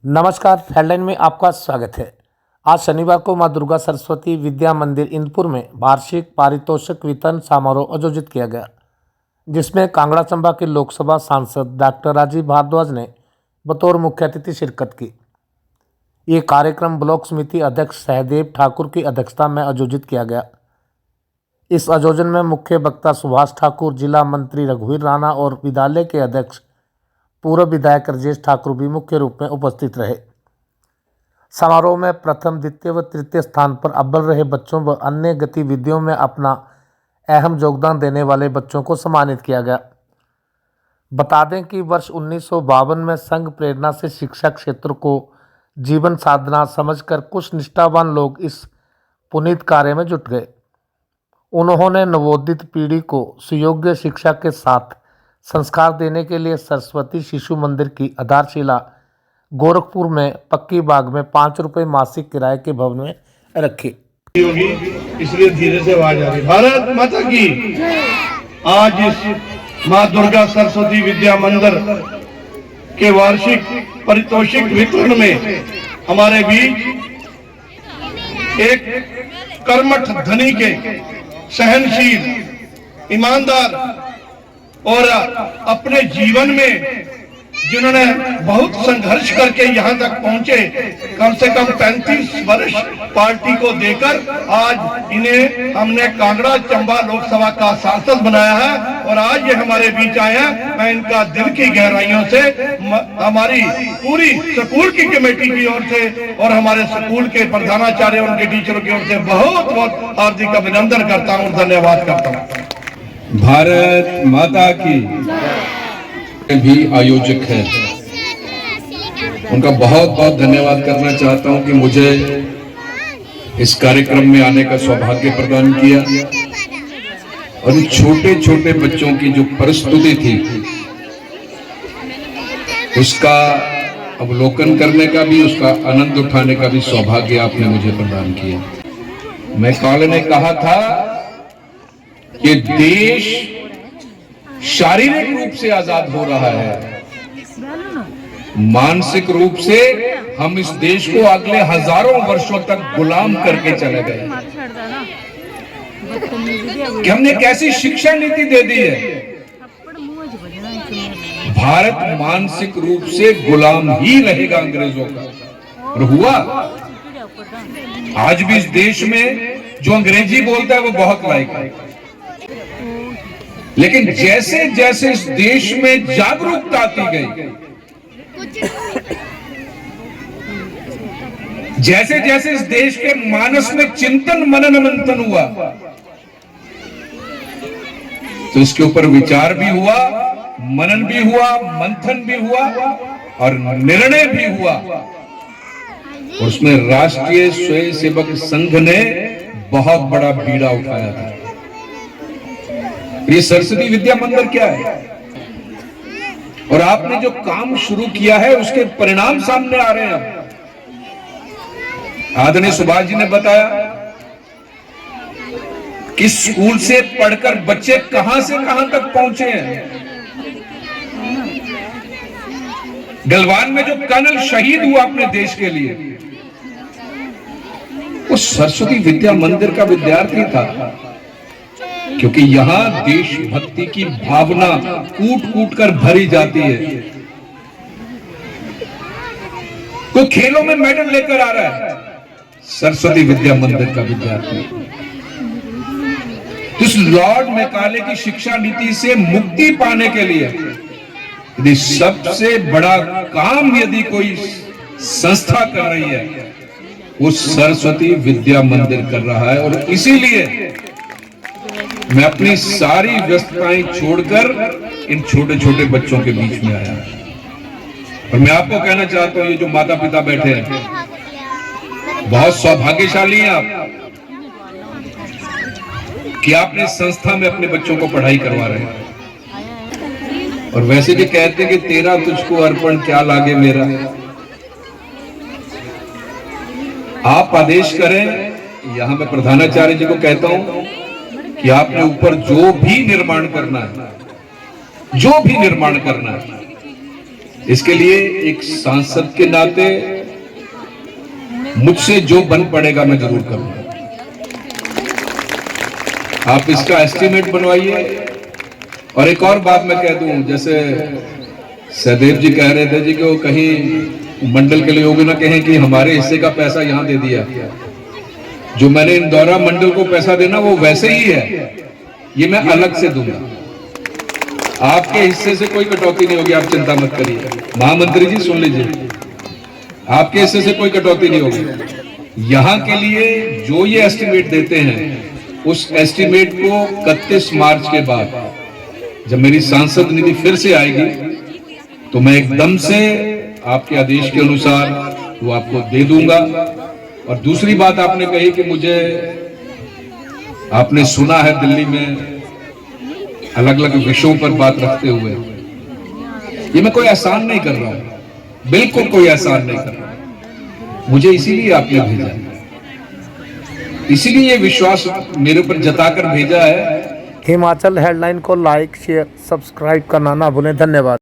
नमस्कार, हेडलाइन में आपका स्वागत है। आज शनिवार को मां दुर्गा सरस्वती विद्या मंदिर इंदपुर में वार्षिक पारितोषिक वितरण समारोह आयोजित किया गया, जिसमें कांगड़ा चंबा के लोकसभा सांसद डॉक्टर राजीव भारद्वाज ने बतौर मुख्य अतिथि शिरकत की। ये कार्यक्रम ब्लॉक समिति अध्यक्ष सहदेव ठाकुर की अध्यक्षता में आयोजित किया गया। इस आयोजन में मुख्य वक्ता सुभाष ठाकुर, जिला मंत्री रघुवीर राणा और विद्यालय के अध्यक्ष पूर्व विधायक राजेश ठाकुर भी मुख्य रूप में उपस्थित रहे। समारोह में प्रथम, द्वितीय व तृतीय स्थान पर अव्वल रहे बच्चों व अन्य गतिविधियों में अपना अहम योगदान देने वाले बच्चों को सम्मानित किया गया। बता दें कि वर्ष 1952 में संघ प्रेरणा से शिक्षा क्षेत्र को जीवन साधना समझकर कुछ निष्ठावान लोग इस पुनीत कार्य में जुट गए। उन्होंने नवोदित पीढ़ी को सुयोग्य शिक्षा के साथ संस्कार देने के लिए सरस्वती शिशु मंदिर की आधारशिला गोरखपुर में पक्की बाग में 5 रुपये मासिक किराए के भवन में रखी। इसलिए धीरे से आवाज आ रही। भारत माता की। आज इस मां दुर्गा सरस्वती विद्या मंदिर के वार्षिक पारितोषिक वितरण में हमारे बीच एक कर्मठ धनी के, सहनशील, ईमानदार और अपने जीवन में जिन्होंने बहुत संघर्ष करके यहाँ तक पहुंचे, कम से कम 35 वर्ष पार्टी को देकर आज इन्हें हमने कांगड़ा चंबा लोकसभा का सांसद बनाया है और आज ये हमारे बीच आए हैं। मैं इनका दिल की गहराइयों से हमारी पूरी स्कूल की कमेटी की ओर से और हमारे स्कूल के प्रधानाचार्य और उनके टीचरों की ओर से बहुत बहुत हार्दिक अभिनंदन करता हूँ, धन्यवाद करता हूँ। भारत माता की भी आयोजक है, उनका बहुत बहुत धन्यवाद करना चाहता हूं कि मुझे इस कार्यक्रम में आने का सौभाग्य प्रदान किया और इन छोटे छोटे बच्चों की जो प्रस्तुति थी उसका अवलोकन करने का भी, उसका आनंद उठाने का भी सौभाग्य आपने मुझे प्रदान किया। मैं कल ने कहा था कि देश शारीरिक रूप से आजाद हो रहा है, मानसिक रूप से हम इस देश को अगले हजारों वर्षों तक गुलाम करके चले गए कि हमने कैसी शिक्षा नीति दे दी है। भारत मानसिक रूप से गुलाम ही रहेगा अंग्रेजों का। और हुआ, आज भी इस देश में जो अंग्रेजी बोलता है वो बहुत लायक है, लेकिन जैसे जैसे इस देश में जागरूकता आती गई, जैसे जैसे इस देश के मानस में चिंतन मनन मंथन हुआ, तो इसके ऊपर विचार भी हुआ, मनन भी हुआ, मंथन भी हुआ और निर्णय भी हुआ। और उसमें राष्ट्रीय स्वयंसेवक संघ ने बहुत बड़ा बीड़ा उठाया था। ये सरस्वती विद्या मंदिर क्या है और आपने जो काम शुरू किया है उसके परिणाम सामने आ रहे हैं। आदरणीय सुभाष जी ने बताया कि स्कूल से पढ़कर बच्चे कहां से कहां तक पहुंचे हैं। गलवान में जो कर्नल शहीद हुआ अपने देश के लिए, वो सरस्वती विद्या मंदिर का विद्यार्थी था, क्योंकि यहां देशभक्ति की भावना कूट कूट कर भरी जाती है। कोई खेलों में मेडल लेकर आ रहा है, सरस्वती विद्या मंदिर का विद्यार्थी। इस लॉर्ड मैकाले की शिक्षा नीति से मुक्ति पाने के लिए यदि सबसे बड़ा काम यदि कोई संस्था कर रही है, वो सरस्वती विद्या मंदिर कर रहा है। और इसीलिए मैं अपनी सारी व्यस्तताएं छोड़कर इन छोटे छोटे बच्चों के बीच में आया। और मैं आपको कहना चाहता हूं, ये जो माता पिता बैठे हैं, बहुत सौभाग्यशाली हैं आप कि आपने संस्था में अपने बच्चों को पढ़ाई करवा रहे हैं। और वैसे भी कहते कि तेरा तुझको अर्पण क्या लागे मेरा। आप आदेश करें। यहां मैं प्रधानाचार्य जी को कहता हूं कि आपने ऊपर जो भी निर्माण करना है, जो भी निर्माण करना है, इसके लिए एक सांसद के नाते मुझसे जो बन पड़ेगा मैं जरूर करूंगा। आप इसका एस्टीमेट बनवाइए। और एक और बात मैं कह दूं, जैसे सहदेव जी कह रहे थे जी कि वो कहीं मंडल के लोग ना कहें कि हमारे हिस्से का पैसा यहां दे दिया। जो मैंने इंदौरा मंडल को पैसा देना वो वैसे ही है, ये मैं अलग से दूंगा। आपके हिस्से से कोई कटौती नहीं होगी, आप चिंता मत करिए। महामंत्री जी सुन लीजिए, आपके हिस्से से कोई कटौती नहीं होगी। यहां के लिए जो ये एस्टिमेट देते हैं उस एस्टिमेट को 31 मार्च के बाद जब मेरी सांसद निधि फिर से आएगी तो मैं एकदम से आपके आदेश के अनुसार वो आपको दे दूंगा। और दूसरी बात आपने कही कि मुझे आपने सुना है दिल्ली में अलग अलग विषयों पर बात रखते हुए, ये मैं कोई एहसान नहीं कर रहा हूं, बिल्कुल कोई एहसान नहीं कर रहा। मुझे इसीलिए आपने भेजा, इसीलिए ये विश्वास मेरे ऊपर जताकर भेजा है। हिमाचल हेडलाइन को लाइक शेयर सब्सक्राइब करना ना भूलें। धन्यवाद।